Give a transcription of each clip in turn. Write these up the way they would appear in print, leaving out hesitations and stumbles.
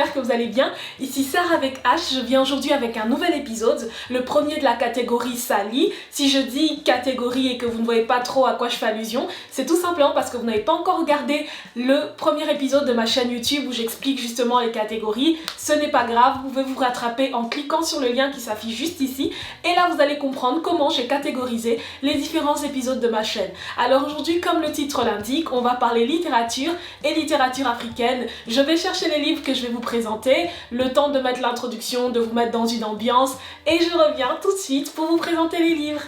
j'espère que vous allez bien. Ici Sarah avec H, je viens aujourd'hui avec un nouvel épisode, le premier de la catégorie Sally. Si je dis catégorie et que vous ne voyez pas trop à quoi je fais allusion, c'est tout simplement parce que vous n'avez pas encore regardé le premier épisode de ma chaîne YouTube où j'explique justement les catégories. Ce n'est pas grave, vous pouvez vous rattraper en cliquant sur le lien qui s'affiche juste ici. Et là, vous allez comprendre comment j'ai catégorisé les différents épisodes de ma chaîne. Alors aujourd'hui, comme le titre l'indique, on va parler littérature et littérature africaine. Je vais chercher les livres que je vais vous présenter, le temps de mettre l'introduction, de vous mettre dans une ambiance et je reviens tout de suite pour vous présenter les livres.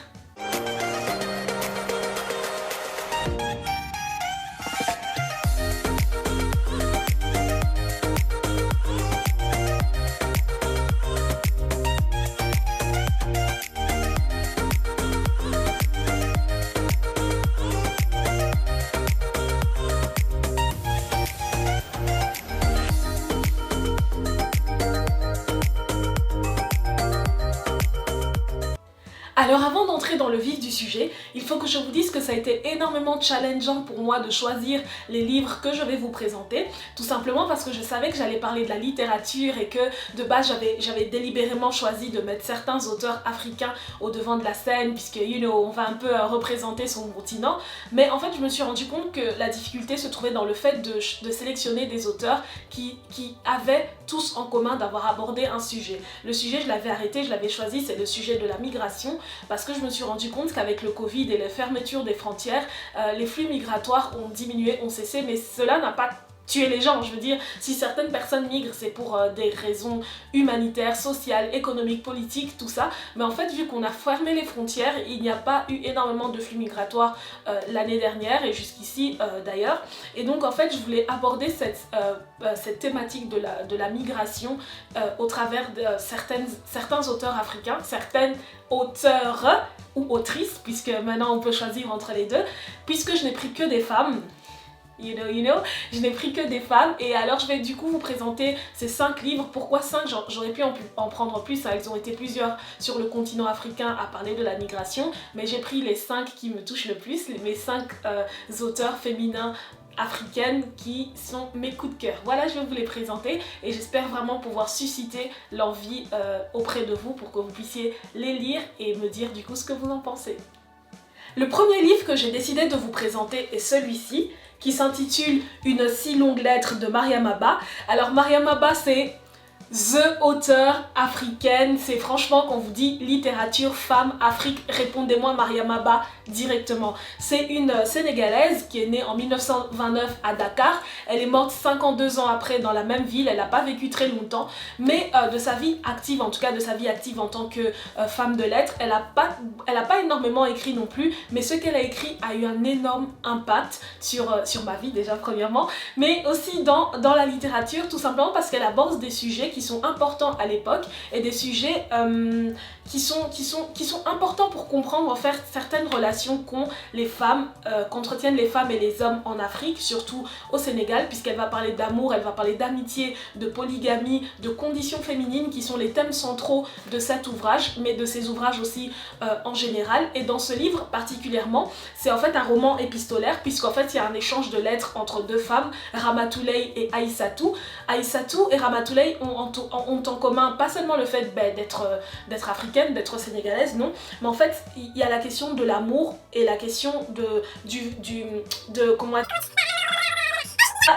Alors avant d'entrer dans le vif du sujet, il faut que je vous dise que ça a été énormément challengeant pour moi de choisir les livres que je vais vous présenter, tout simplement parce que je savais que j'allais parler de la littérature et que de base j'avais délibérément choisi de mettre certains auteurs africains au devant de la scène puisque on va un peu représenter son continent, mais en fait je me suis rendu compte que la difficulté se trouvait dans le fait de sélectionner des auteurs qui avaient tous en commun d'avoir abordé un sujet. Le sujet je l'avais arrêté, je l'avais choisi, c'est le sujet de la migration, parce que je me suis rendu compte qu'avec le Covid et les fermetures des frontières, les flux migratoires ont diminué, ont cessé, mais cela n'a pas tué les gens. Je veux dire, si certaines personnes migrent, c'est pour des raisons humanitaires, sociales, économiques, politiques, tout ça. Mais en fait, vu qu'on a fermé les frontières, il n'y a pas eu énormément de flux migratoires l'année dernière et jusqu'ici d'ailleurs. Et donc en fait, je voulais aborder cette thématique de la migration au travers de certains auteurs africains, certaines auteurs ou autrices, puisque maintenant on peut choisir entre les deux, puisque je n'ai pris que des femmes. Je n'ai pris que des femmes et alors je vais du coup vous présenter ces 5 livres. Pourquoi 5? J'aurais pu en prendre plus, hein. Ils ont été plusieurs sur le continent africain à parler de la migration, mais j'ai pris les 5 qui me touchent le plus, mes 5 auteurs féminins africaines qui sont mes coups de cœur. Voilà, je vais vous les présenter et j'espère vraiment pouvoir susciter l'envie auprès de vous pour que vous puissiez les lire et me dire du coup ce que vous en pensez. Le premier livre que j'ai décidé de vous présenter est celui-ci, qui s'intitule Une si longue lettre de Mariam Abba. Alors Mariam Abba, c'est the auteure africaine, c'est franchement quand vous dit littérature, femme, Afrique, répondez-moi Mariam Abba directement. C'est une Sénégalaise qui est née en 1929 à Dakar, elle est morte 52 ans après dans la même ville, elle n'a pas vécu très longtemps, mais de sa vie active, en tout cas de sa vie active en tant que femme de lettres, elle n'a pas énormément écrit non plus, mais ce qu'elle a écrit a eu un énorme impact sur ma vie déjà premièrement, mais aussi dans la littérature, tout simplement parce qu'elle aborde des sujets qui sont importants à l'époque et des sujets qui sont importants pour comprendre en fait certaines relations qu'entretiennent les femmes et les hommes en Afrique, surtout au Sénégal, puisqu'elle va parler d'amour, elle va parler d'amitié, de polygamie, de conditions féminines qui sont les thèmes centraux de cet ouvrage, mais de ses ouvrages aussi en général. Et dans ce livre particulièrement, c'est en fait un roman épistolaire, puisqu'en fait il y a un échange de lettres entre deux femmes, Ramatoulaye et Aïssatou. Aïssatou et Ramatoulaye ont en commun pas seulement le fait d'être africaine, d'être sénégalaise, non, mais en fait il y a la question de l'amour et la question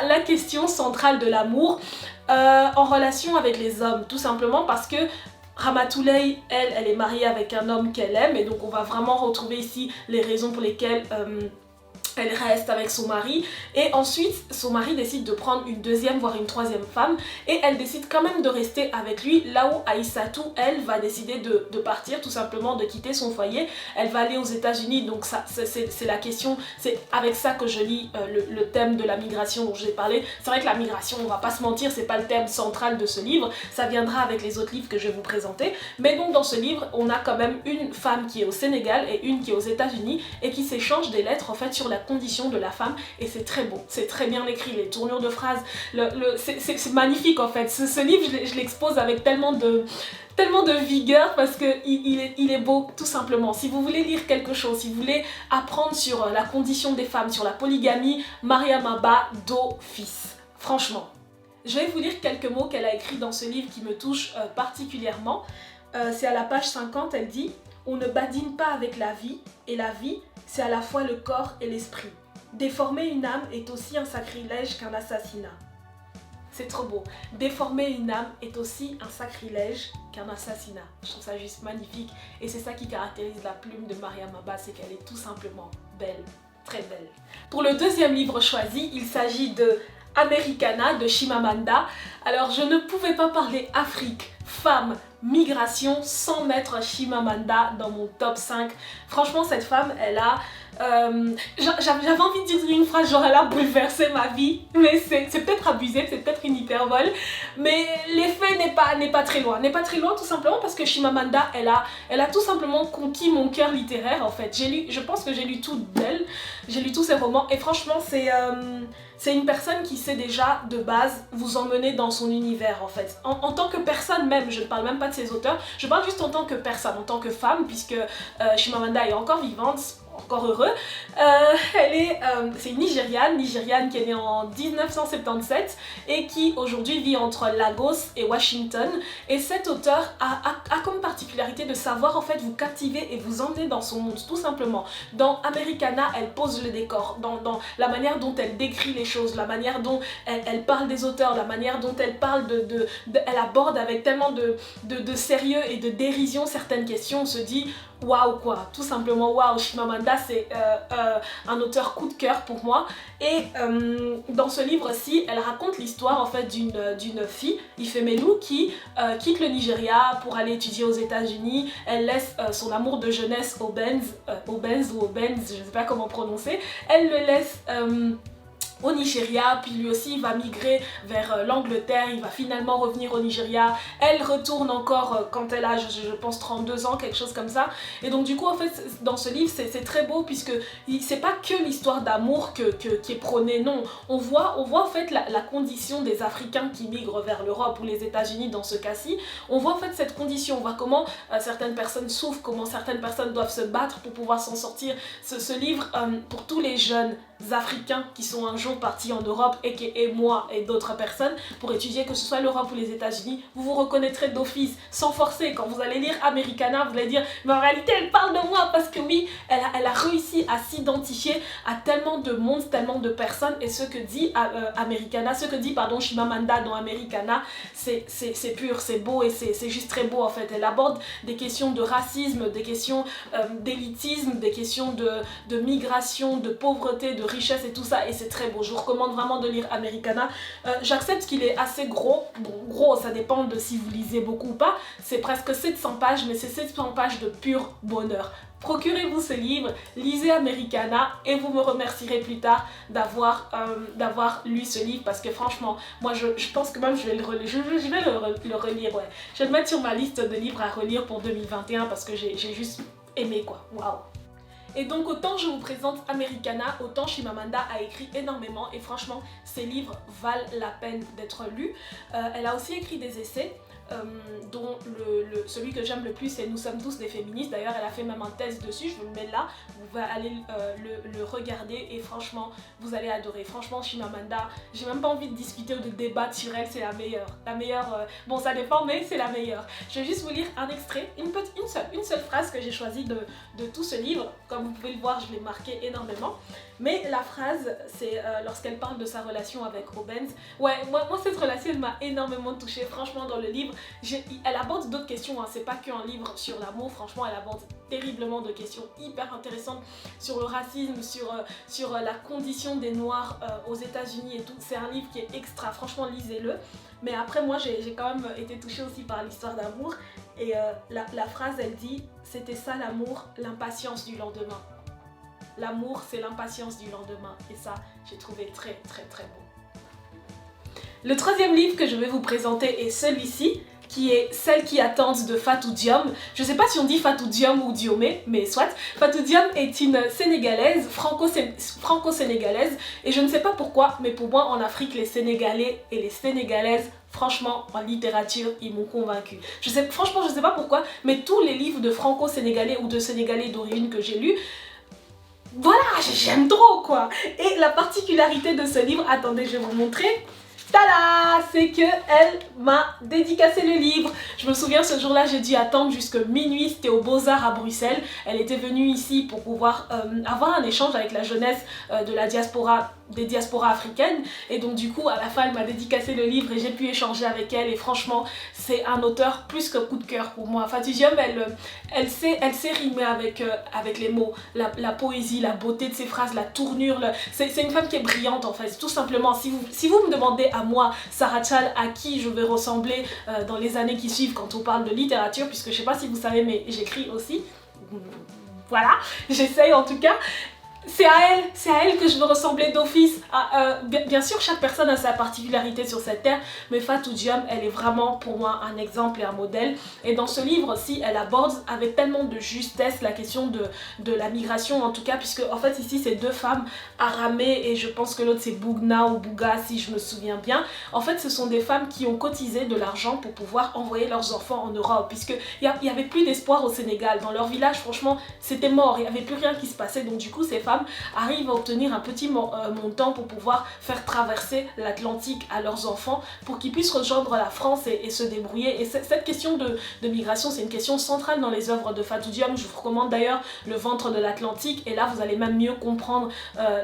la question centrale de l'amour en relation avec les hommes, tout simplement parce que Ramatoulaye, elle est mariée avec un homme qu'elle aime et donc on va vraiment retrouver ici les raisons pour lesquelles elle reste avec son mari et ensuite son mari décide de prendre une deuxième voire une troisième femme et elle décide quand même de rester avec lui, là où Aïssatou elle va décider de partir, tout simplement de quitter son foyer. Elle va aller aux États-Unis, donc ça c'est la question, c'est avec ça que je lis le thème de la migration dont j'ai parlé. C'est vrai que la migration, on va pas se mentir, c'est pas le thème central de ce livre, ça viendra avec les autres livres que je vais vous présenter, mais donc dans ce livre on a quand même une femme qui est au Sénégal et une qui est aux États-Unis et qui s'échangent des lettres en fait sur la condition de la femme et c'est très beau, c'est très bien écrit, les tournures de phrases, c'est magnifique en fait. Ce livre je l'expose avec tellement de vigueur parce que il est beau tout simplement. Si vous voulez lire quelque chose, si vous voulez apprendre sur la condition des femmes, sur la polygamie, Mariam Abba d'office, franchement. Je vais vous lire quelques mots qu'elle a écrits dans ce livre qui me touchent particulièrement. C'est à la page 50, elle dit « On ne badine pas avec la vie, et la vie, c'est à la fois le corps et l'esprit. Déformer une âme est aussi un sacrilège qu'un assassinat. » C'est trop beau. Déformer une âme est aussi un sacrilège qu'un assassinat. Je trouve ça juste magnifique. Et c'est ça qui caractérise la plume de Mariam Abba, c'est qu'elle est tout simplement belle. Très belle. Pour le deuxième livre choisi, il s'agit de Americana de Chimamanda. Alors je ne pouvais pas parler Afrique, femme, migration sans mettre Chimamanda dans mon top 5. Franchement, cette femme, elle a... j'avais envie de dire une phrase genre elle a bouleversé ma vie, mais c'est peut-être abusé, c'est peut-être une hyperbole, mais l'effet n'est pas très loin. N'est pas très loin tout simplement parce que Chimamanda, elle a tout simplement conquis mon cœur littéraire en fait. Je pense que j'ai lu tout d'elle, j'ai lu tous ses romans et franchement c'est une personne qui sait déjà de base vous emmener dans son univers en fait. En tant que personne même, je ne parle même pas de ses auteurs, je parle juste en tant que personne, en tant que femme, puisque Chimamanda est encore vivante, encore heureux. C'est une Nigériane qui est née en 1977 et qui aujourd'hui vit entre Lagos et Washington. Et cet auteur a comme particularité de savoir en fait vous captiver et vous emmener dans son monde tout simplement. Dans Americana, elle pose le décor, dans la manière dont elle décrit les choses, la manière dont elle parle des auteurs, la manière dont elle parle elle aborde avec tellement de sérieux et de dérision certaines questions. On se dit waouh quoi, tout simplement waouh. Chimamanda c'est un auteur coup de cœur pour moi et dans ce livre-ci elle raconte l'histoire en fait d'une fille, Ifemelu, qui quitte le Nigeria pour aller étudier aux États-Unis. Elle laisse son amour de jeunesse au Benz, je ne sais pas comment prononcer, elle le laisse au Nigeria, puis lui aussi il va migrer vers l'Angleterre, il va finalement revenir au Nigeria, elle retourne encore quand elle a je pense 32 ans, quelque chose comme ça, et donc du coup en fait dans ce livre c'est très beau puisque c'est pas que l'histoire d'amour qui est prônée, non, on voit en fait la condition des Africains qui migrent vers l'Europe ou les États-Unis dans ce cas-ci, on voit en fait cette condition, on voit comment certaines personnes souffrent, comment certaines personnes doivent se battre pour pouvoir s'en sortir. Ce livre pour tous les jeunes Africains qui sont un jour partis en Europe et moi et d'autres personnes pour étudier, que ce soit l'Europe ou les États-Unis, vous vous reconnaîtrez d'office, sans forcer. Quand vous allez lire Americana, vous allez dire mais en réalité elle parle de moi, parce que oui, elle a réussi à s'identifier à tellement de monde, tellement de personnes, et ce que dit Chimamanda dans Americana, c'est pur, c'est beau et c'est juste très beau en fait. Elle aborde des questions de racisme, des questions d'élitisme, des questions de migration, de pauvreté, de richesse et tout ça, et c'est très beau. Je vous recommande vraiment de lire Americana. J'accepte qu'il est assez gros, bon gros ça dépend de si vous lisez beaucoup ou pas, c'est presque 700 pages, mais c'est 700 pages de pur bonheur. Procurez-vous ce livre, lisez Americana et vous me remercierez plus tard d'avoir lu ce livre, parce que franchement, moi je pense que même je vais le relire, je vais le relire, ouais. Je vais le mettre sur ma liste de livres à relire pour 2021 parce que j'ai juste aimé quoi, waouh. Et donc autant je vous présente Americana, autant Chimamanda a écrit énormément et franchement ces livres valent la peine d'être lus. Elle a aussi écrit des essais, dont celui que j'aime le plus c'est Nous sommes tous des féministes. D'ailleurs elle a fait même un test dessus, je vous le mets là, vous pouvez aller le regarder et franchement vous allez adorer. Franchement Chimamanda, j'ai même pas envie de discuter ou de débattre sur elle, c'est la meilleure, bon ça dépend mais c'est la meilleure. Je vais juste vous lire un extrait, une seule phrase que j'ai choisie de tout ce livre. Comme vous pouvez le voir, je l'ai marqué énormément. Mais la phrase, c'est lorsqu'elle parle de sa relation avec Rubens. Ouais, moi cette relation, elle m'a énormément touchée. Franchement, dans le livre, elle aborde d'autres questions. Hein. C'est pas qu'un livre sur l'amour. Franchement, elle aborde terriblement de questions hyper intéressantes sur le racisme, sur la condition des Noirs aux États-Unis et tout. C'est un livre qui est extra. Franchement, lisez-le. Mais après, moi, j'ai quand même été touchée aussi par l'histoire d'amour. Et la phrase, elle dit « C'était ça l'amour, l'impatience du lendemain ». L'amour, c'est l'impatience du lendemain. Et ça, j'ai trouvé très, très, très beau. Le troisième livre que je vais vous présenter est celui-ci, qui est Celles qui attendent de Fatou Diom. Je ne sais pas si on dit Fatou Diom ou Diomé, mais soit. Fatou Diom est une Sénégalaise, franco-sénégalaise, et je ne sais pas pourquoi, mais pour moi, en Afrique, les Sénégalais et les Sénégalaises, franchement, en littérature, ils m'ont convaincue. Franchement, je ne sais pas pourquoi, mais tous les livres de franco-sénégalais ou de sénégalais d'origine que j'ai lus, voilà, j'aime trop quoi. Et la particularité de ce livre, attendez, je vais vous montrer. Tada! c'est que elle m'a dédicacé le livre. Je me souviens, ce jour-là, j'ai dû attendre jusqu'à minuit. C'était au Beaux-Arts à Bruxelles. Elle était venue ici pour pouvoir avoir un échange avec la jeunesse de la diaspora, des diasporas africaines. Et donc du coup, à la fin, elle m'a dédicacé le livre et j'ai pu échanger avec elle. Et franchement, c'est un auteur plus que coup de cœur pour moi. Fatou Diom, elle sait rimer avec les mots, la poésie, la beauté de ses phrases, la tournure. C'est une femme qui est brillante en fait, tout simplement. Si vous me demandez à moi, Sarah Tchal, à qui je vais ressembler dans les années qui suivent quand on parle de littérature, puisque je sais pas si vous savez, mais j'écris aussi. Voilà, j'essaye en tout cas. C'est à elle que je veux ressembler d'office. Bien sûr, chaque personne a sa particularité sur cette terre, mais Fatou Diom, elle est vraiment pour moi un exemple et un modèle. Et dans ce livre aussi, elle aborde avec tellement de justesse la question de la migration, en tout cas, puisque en fait ici, c'est deux femmes, Aramé et je pense que l'autre c'est Bougna ou Bouga, si je me souviens bien. En fait, ce sont des femmes qui ont cotisé de l'argent pour pouvoir envoyer leurs enfants en Europe, puisqu'il n'y avait plus d'espoir au Sénégal. Dans leur village, franchement, c'était mort, il n'y avait plus rien qui se passait. Donc du coup, ces femmes arrivent à obtenir un petit montant pour pouvoir faire traverser l'Atlantique à leurs enfants pour qu'ils puissent rejoindre la France et se débrouiller. Et cette question de migration, c'est une question centrale dans les œuvres de Fatou Diom. Je vous recommande d'ailleurs Le ventre de l'Atlantique, et là vous allez même mieux comprendre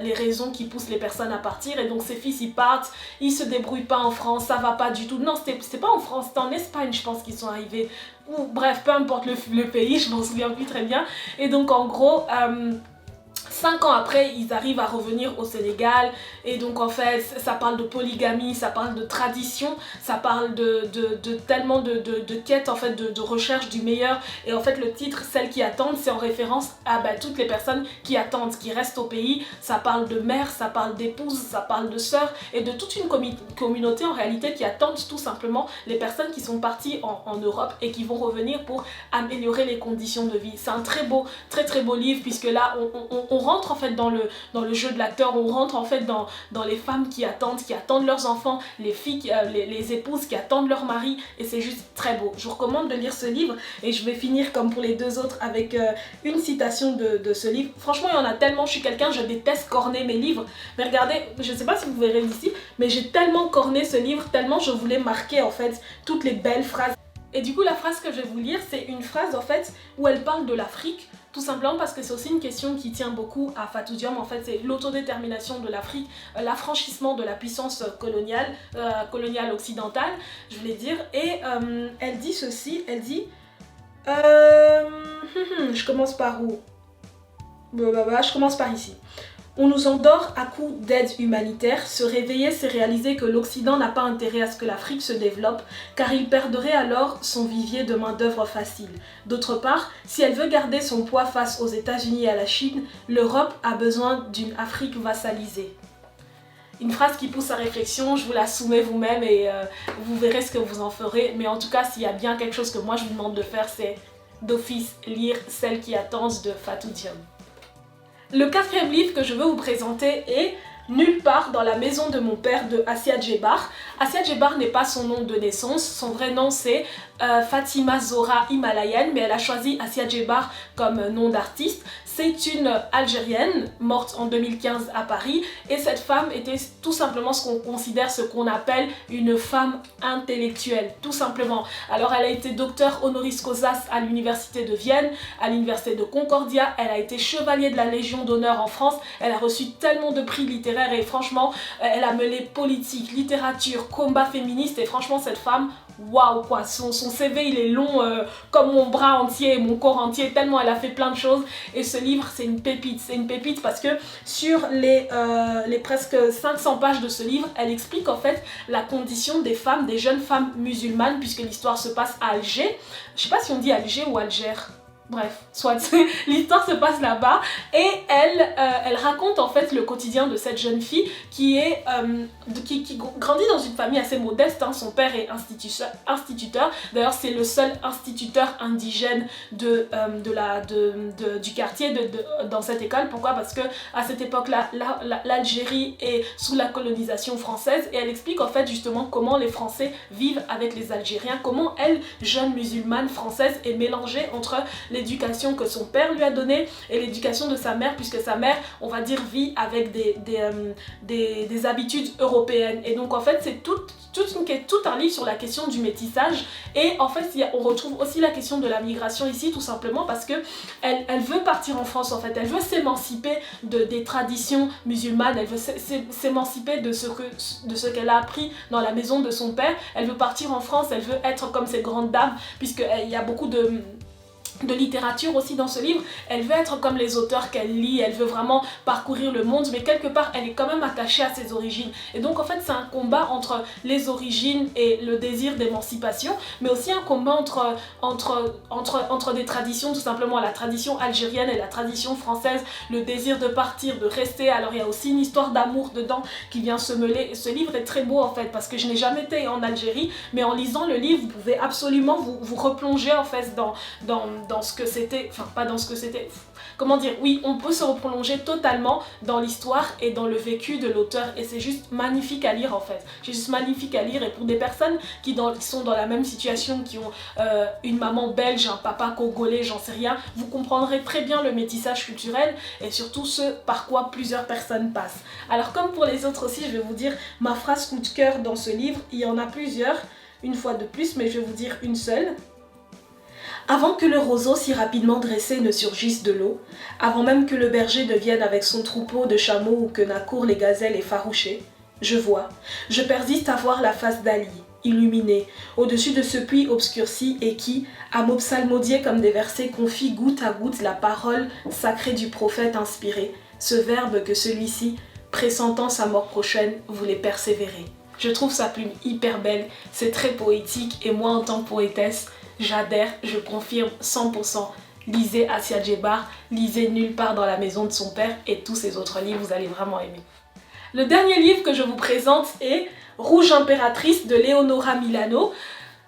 les raisons qui poussent les personnes à partir. Et donc ces fils, ils partent, ils se débrouillent pas en France, ça va pas du tout. Non, c'était pas en France, c'était en Espagne, je pense qu'ils sont arrivés. Ou bref, peu importe le pays, je m'en souviens plus très bien. Et donc en gros... 5 ans après, ils arrivent à revenir au Sénégal, et donc en fait, ça parle de polygamie, ça parle de tradition, ça parle de tellement de quête, en fait, de recherche du meilleur. Et en fait, le titre, Celles qui attendent, c'est en référence à toutes les personnes qui attendent, qui restent au pays. Ça parle de mère, ça parle d'épouse, ça parle de sœur, et de toute une communauté en réalité qui attendent tout simplement les personnes qui sont parties en Europe et qui vont revenir pour améliorer les conditions de vie. C'est un très beau livre, puisque là, on rentre en fait dans le jeu de l'acteur, on rentre en fait dans les femmes qui attendent leurs enfants, les filles, les épouses qui attendent leur mari, et c'est juste très beau. Je vous recommande de lire ce livre, et je vais finir comme pour les deux autres avec une citation de ce livre. Franchement, il y en a tellement, je suis quelqu'un, je déteste corner mes livres, mais regardez, je sais pas si vous verrez ici, mais j'ai tellement corné ce livre, tellement je voulais marquer en fait toutes les belles phrases. Et du coup, la phrase que je vais vous lire, c'est une phrase en fait où elle parle de l'Afrique, tout simplement parce que c'est aussi une question qui tient beaucoup à Fatou Diom. En fait, c'est l'autodétermination de l'Afrique, l'affranchissement de la puissance coloniale occidentale, je voulais dire. Et elle dit ceci, elle dit... je commence par où? Je commence par ici. On nous endort à coups d'aide humanitaire. Se réveiller, c'est réaliser que l'Occident n'a pas intérêt à ce que l'Afrique se développe, car il perdrait alors son vivier de main-d'œuvre facile. D'autre part, si elle veut garder son poids face aux États-Unis et à la Chine, l'Europe a besoin d'une Afrique vassalisée. Une phrase qui pousse à réflexion, je vous la soumets vous-même et vous verrez ce que vous en ferez. Mais en tout cas, s'il y a bien quelque chose que moi je vous demande de faire, c'est d'office lire Celles qui attendent de Fatou Diom. Le quatrième livre que je veux vous présenter est Nulle part dans la maison de mon père de Assia Djebar. Assia Djebar n'est pas son nom de naissance, son vrai nom c'est Fatima Zora Himalayenne, mais elle a choisi Assia Djebar comme nom d'artiste. C'est une Algérienne morte en 2015 à Paris, et cette femme était tout simplement ce qu'on considère, ce qu'on appelle une femme intellectuelle, tout simplement. Alors elle a été docteur honoris causa à l'université de Vienne, à l'université de Concordia, elle a été chevalier de la Légion d'honneur en France, elle a reçu tellement de prix littéraires, et franchement elle a mêlé politique, littérature, combat féministe, et franchement cette femme, waouh quoi, son CV il est long comme mon bras entier, mon corps entier, tellement elle a fait plein de choses. Et ce livre c'est une pépite parce que sur les presque 500 pages de ce livre, elle explique en fait la condition des femmes, des jeunes femmes musulmanes, puisque l'histoire se passe à Alger. Je sais pas si on dit Alger ou Alger. Bref, soit l'histoire se passe là-bas, et elle raconte en fait le quotidien de cette jeune fille qui grandit dans une famille assez modeste, hein. Son père est instituteur. D'ailleurs c'est le seul instituteur indigène du quartier dans cette école. Pourquoi? Parce que à cette époque-là, l'Algérie est sous la colonisation française, et elle explique en fait justement comment les Français vivent avec les Algériens, comment elle, jeune musulmane française, est mélangée entre les l'éducation que son père lui a donnée et l'éducation de sa mère, puisque sa mère, on va dire, vit avec des habitudes européennes. Et donc en fait c'est tout un livre sur la question du métissage. Et en fait on retrouve aussi la question de la migration ici, tout simplement parce que elle veut partir en France en fait, elle veut s'émanciper des traditions musulmanes, elle veut s'émanciper de ce qu'elle a appris dans la maison de son père. Elle veut partir en France, elle veut être comme ces grandes dames, puisqu'il y a beaucoup de littérature aussi dans ce livre. Elle veut être comme les auteurs qu'elle lit, elle veut vraiment parcourir le monde, mais quelque part elle est quand même attachée à ses origines. Et donc en fait c'est un combat entre les origines et le désir d'émancipation, mais aussi un combat entre des traditions, tout simplement la tradition algérienne et la tradition française, le désir de partir, de rester. Alors il y a aussi une histoire d'amour dedans qui vient se mêler. Et ce livre est très beau en fait, parce que je n'ai jamais été en Algérie, mais en lisant le livre vous pouvez absolument vous replonger en fait dans ce que c'était, enfin pas dans ce que c'était, comment dire, oui, on peut se replonger totalement dans l'histoire et dans le vécu de l'auteur, et c'est juste magnifique à lire en fait. C'est juste magnifique à lire, et pour des personnes qui sont dans la même situation, qui ont une maman belge, un papa congolais, j'en sais rien, vous comprendrez très bien le métissage culturel et surtout ce par quoi plusieurs personnes passent. Alors comme pour les autres aussi, je vais vous dire ma phrase coup de cœur dans ce livre. Il y en a plusieurs, une fois de plus, mais je vais vous dire une seule. Avant que le roseau si rapidement dressé ne surgisse de l'eau, avant même que le berger ne vienne avec son troupeau de chameaux ou que n'accourent les gazelles effarouchées, je persiste à voir la face d'Ali, illuminée, au-dessus de ce puits obscurci et qui, à m'obsalmodier comme des versets confie goutte à goutte la parole sacrée du prophète inspiré, ce verbe que celui-ci, pressentant sa mort prochaine, voulait persévérer. Je trouve sa plume hyper belle, c'est très poétique, et moi en tant que poétesse, j'adhère, je confirme 100%. Lisez Assia Djebar, lisez Nulle part dans la maison de son père et tous ses autres livres, vous allez vraiment aimer. Le dernier livre que je vous présente est Rouge impératrice de Leonora Milano.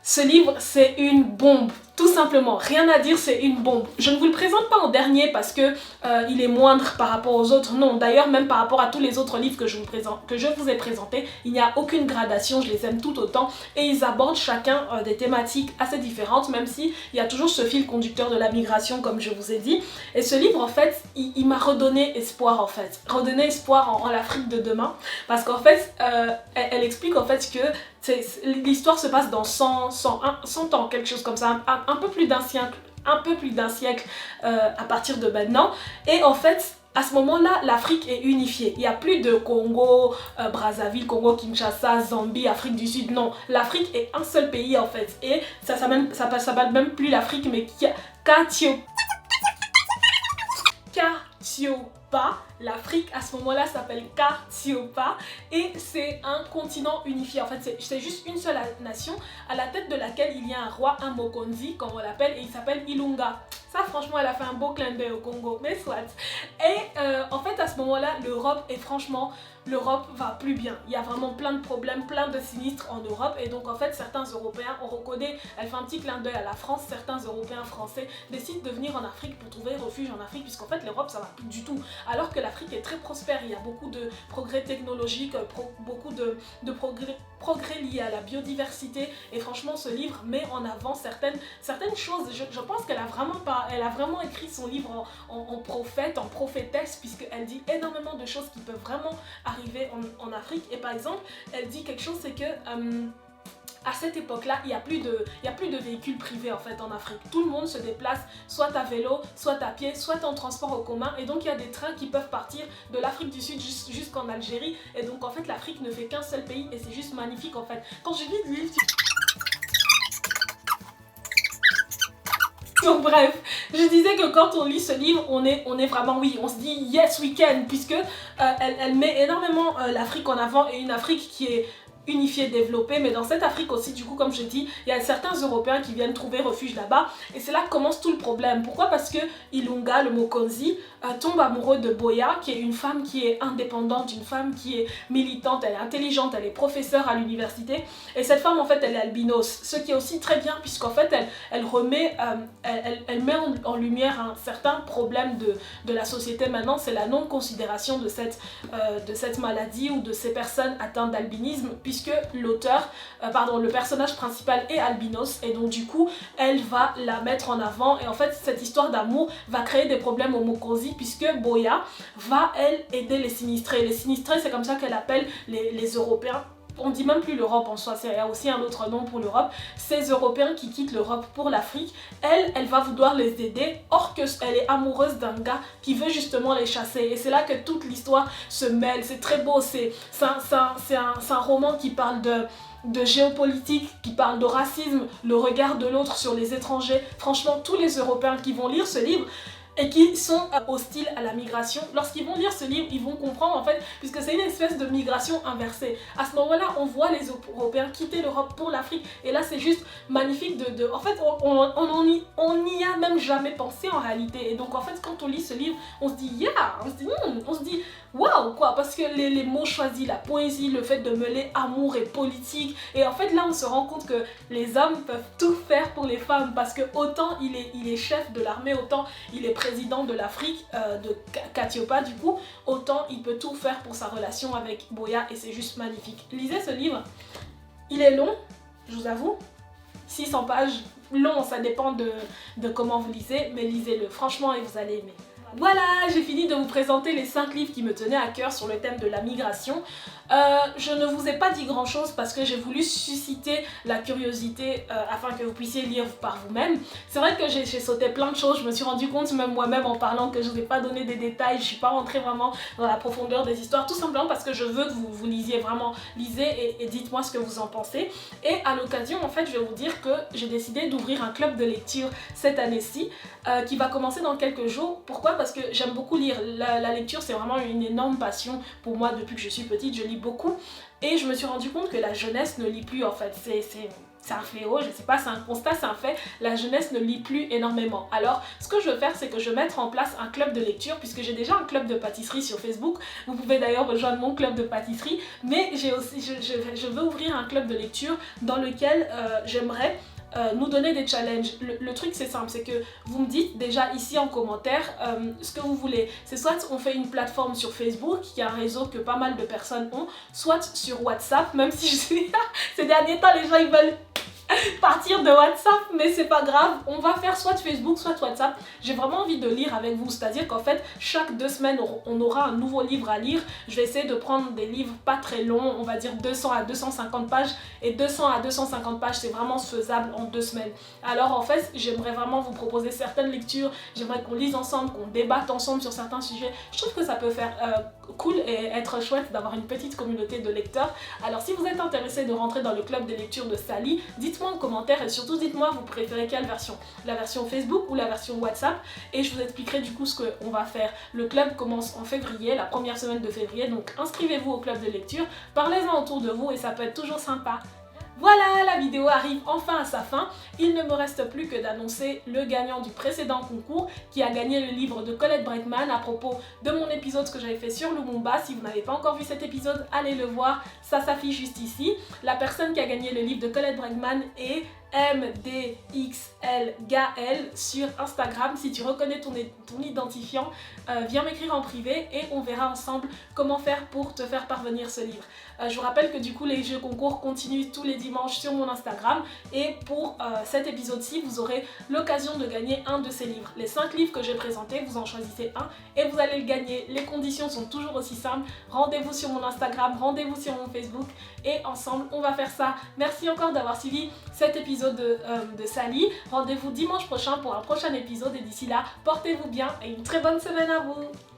Ce livre, c'est une bombe. Tout simplement, rien à dire, c'est une bombe. Je ne vous le présente pas en dernier parce que il est moindre par rapport aux autres. Non, d'ailleurs, même par rapport à tous les autres livres que je vous ai présentés, il n'y a aucune gradation, je les aime tout autant. Et ils abordent chacun des thématiques assez différentes, même si il y a toujours ce fil conducteur de la migration, comme je vous ai dit. Et ce livre, en fait, il m'a redonné espoir, en fait. Redonné espoir en l'Afrique de demain. Parce qu'en fait, elle explique en fait que l'histoire se passe dans 100 ans, quelque chose comme ça, un peu plus d'un siècle à partir de maintenant. Et en fait, à ce moment-là, l'Afrique est unifiée. Il n'y a plus de Congo, Brazzaville, Congo, Kinshasa, Zambie, Afrique du Sud. Non, l'Afrique est un seul pays en fait. Et ça s'appelle même plus l'Afrique, mais Katiopa. L'Afrique à ce moment-là s'appelle Katiopa et c'est un continent unifié. En fait, c'est juste une seule nation à la tête de laquelle il y a un roi, un Mokonzi, comme on l'appelle, et il s'appelle Ilunga. Ça, franchement, elle a fait un beau clin d'œil au Congo, mais soit. Et en fait, à ce moment-là, l'Europe, et franchement, l'Europe va plus bien. Il y a vraiment plein de problèmes, plein de sinistres en Europe. Et donc, en fait, certains Européens, on reconnaît, elle fait un petit clin d'œil à la France, certains Européens français décident de venir en Afrique pour trouver refuge en Afrique, puisqu'en fait, l'Europe, ça va plus du tout. Alors que l'Afrique est très prospère, il y a beaucoup de progrès technologiques, beaucoup de progrès liés à la biodiversité. Et franchement, ce livre met en avant certaines choses. Je pense qu'elle a vraiment écrit son livre en prophète, en prophétesse, puisqu'elle dit énormément de choses qui peuvent vraiment arriver en Afrique. Et par exemple, elle dit quelque chose, c'est que à cette époque-là, il n'y a plus de véhicules privés en fait en Afrique. Tout le monde se déplace soit à vélo, soit à pied, soit en transport en commun. Et donc il y a des trains qui peuvent partir de l'Afrique du Sud jusqu'en Algérie. Et donc en fait l'Afrique ne fait qu'un seul pays et c'est juste magnifique en fait. Quand je lis le livre, donc bref, je disais que quand on lit ce livre, on est vraiment, oui, on se dit yes we can, puisque elle met énormément l'Afrique en avant, et une Afrique qui est unifiée, développée, mais dans cette Afrique aussi, du coup, comme je dis, il y a certains Européens qui viennent trouver refuge là-bas, et c'est là que commence tout le problème. Pourquoi? Parce que Ilunga, le Mokonzi, tombe amoureux de Boya, qui est une femme qui est indépendante, une femme qui est militante, elle est intelligente, elle est professeure à l'université, et cette femme, en fait, elle est albinos, ce qui est aussi très bien, puisqu'en fait, elle met en lumière un certain problème de la société maintenant, c'est la non-considération de cette maladie ou de ces personnes atteintes d'albinisme, puisque le personnage principal est albinos et donc du coup elle va la mettre en avant et en fait cette histoire d'amour va créer des problèmes au Mokosi puisque Boya va elle aider les sinistrés. Les sinistrés c'est comme ça qu'elle appelle les Européens. On dit même plus l'Europe en soi, il y a aussi un autre nom pour l'Europe. Ces Européens qui quittent l'Europe pour l'Afrique, elle va vouloir les aider, or qu'elle est amoureuse d'un gars qui veut justement les chasser. Et c'est là que toute l'histoire se mêle, c'est très beau, c'est un roman qui parle de géopolitique, qui parle de racisme, le regard de l'autre sur les étrangers. Franchement, tous les Européens qui vont lire ce livre, et qui sont hostiles à la migration. Lorsqu'ils vont lire ce livre, ils vont comprendre en fait, puisque c'est une espèce de migration inversée. À ce moment-là, on voit les Européens quitter l'Europe pour l'Afrique, et là c'est juste magnifique en fait, on n'y a même jamais pensé en réalité. Et donc en fait, quand on lit ce livre, on se dit yeah, on se dit waouh quoi, parce que les mots choisis, la poésie, le fait de mêler amour et politique, et en fait là on se rend compte que les hommes peuvent tout faire pour les femmes, parce que autant il est chef de l'armée, autant il est président de l'Afrique, de Katiopa du coup, autant il peut tout faire pour sa relation avec Boya, et c'est juste magnifique. Lisez ce livre, il est long, je vous avoue, 600 pages, long, ça dépend de comment vous lisez, mais lisez-le franchement et vous allez aimer. Voilà, j'ai fini de vous présenter les 5 livres qui me tenaient à cœur sur le thème de la migration. Je ne vous ai pas dit grand chose parce que j'ai voulu susciter la curiosité afin que vous puissiez lire par vous-même. C'est vrai que j'ai sauté plein de choses, je me suis rendu compte même moi-même en parlant que je ne vous ai pas donné des détails, je ne suis pas rentrée vraiment dans la profondeur des histoires, tout simplement parce que je veux que vous lisiez vraiment, lisez et dites-moi ce que vous en pensez. Et à l'occasion, en fait, je vais vous dire que j'ai décidé d'ouvrir un club de lecture cette année-ci qui va commencer dans quelques jours. Pourquoi? Parce que j'aime beaucoup lire, la lecture c'est vraiment une énorme passion pour moi depuis que je suis petite, je lis beaucoup et je me suis rendu compte que la jeunesse ne lit plus en fait, c'est un fléau, je sais pas, c'est un constat, c'est un fait, la jeunesse ne lit plus énormément. Alors ce que je veux faire c'est que je vais mettre en place un club de lecture puisque j'ai déjà un club de pâtisserie sur Facebook, vous pouvez d'ailleurs rejoindre mon club de pâtisserie, mais j'ai aussi, je veux ouvrir un club de lecture dans lequel j'aimerais nous donner des challenges. Le truc c'est simple, c'est que vous me dites déjà ici en commentaire ce que vous voulez. C'est soit on fait une plateforme sur Facebook, qui est un réseau que pas mal de personnes ont, soit sur WhatsApp, même si je sais ces derniers temps les gens ils veulent partir de WhatsApp, mais c'est pas grave, on va faire soit Facebook soit WhatsApp. J'ai vraiment envie de lire avec vous, c'est à dire qu'en fait chaque 2 semaines on aura un nouveau livre à lire. Je vais essayer de prendre des livres pas très longs, on va dire 200 à 250 pages, et 200 à 250 pages c'est vraiment faisable en 2 semaines. Alors en fait j'aimerais vraiment vous proposer certaines lectures, j'aimerais qu'on lise ensemble, qu'on débatte ensemble sur certains sujets. Je trouve que ça peut faire cool et être chouette d'avoir une petite communauté de lecteurs. Alors si vous êtes intéressé de rentrer dans le club des lectures de Sally, dites-moi en commentaire et surtout dites-moi vous préférez quelle version, la version Facebook ou la version WhatsApp, et je vous expliquerai du coup ce qu'on va faire. Le club commence en février, la première semaine de février, donc inscrivez-vous au club de lecture, parlez-en autour de vous et ça peut être toujours sympa. Voilà, la vidéo arrive enfin à sa fin. Il ne me reste plus que d'annoncer le gagnant du précédent concours qui a gagné le livre de Colette Braeckman à propos de mon épisode que j'avais fait sur Lumumba. Si vous n'avez pas encore vu cet épisode, allez le voir, ça s'affiche juste ici. La personne qui a gagné le livre de Colette Braeckman est MDXLGAL sur Instagram. Si tu reconnais ton identifiant, viens m'écrire en privé et on verra ensemble comment faire pour te faire parvenir ce livre. Je vous rappelle que du coup les jeux concours continuent tous les dimanches sur mon Instagram, et pour cet épisode-ci vous aurez l'occasion de gagner un de ces livres. Les 5 livres que j'ai présentés, vous en choisissez un et vous allez le gagner. Les conditions sont toujours aussi simples, rendez-vous sur mon Instagram, rendez-vous sur mon Facebook et ensemble on va faire ça. Merci encore d'avoir suivi cet épisode de Sally. Rendez-vous dimanche prochain pour un prochain épisode et d'ici là, portez-vous bien et une très bonne semaine à vous.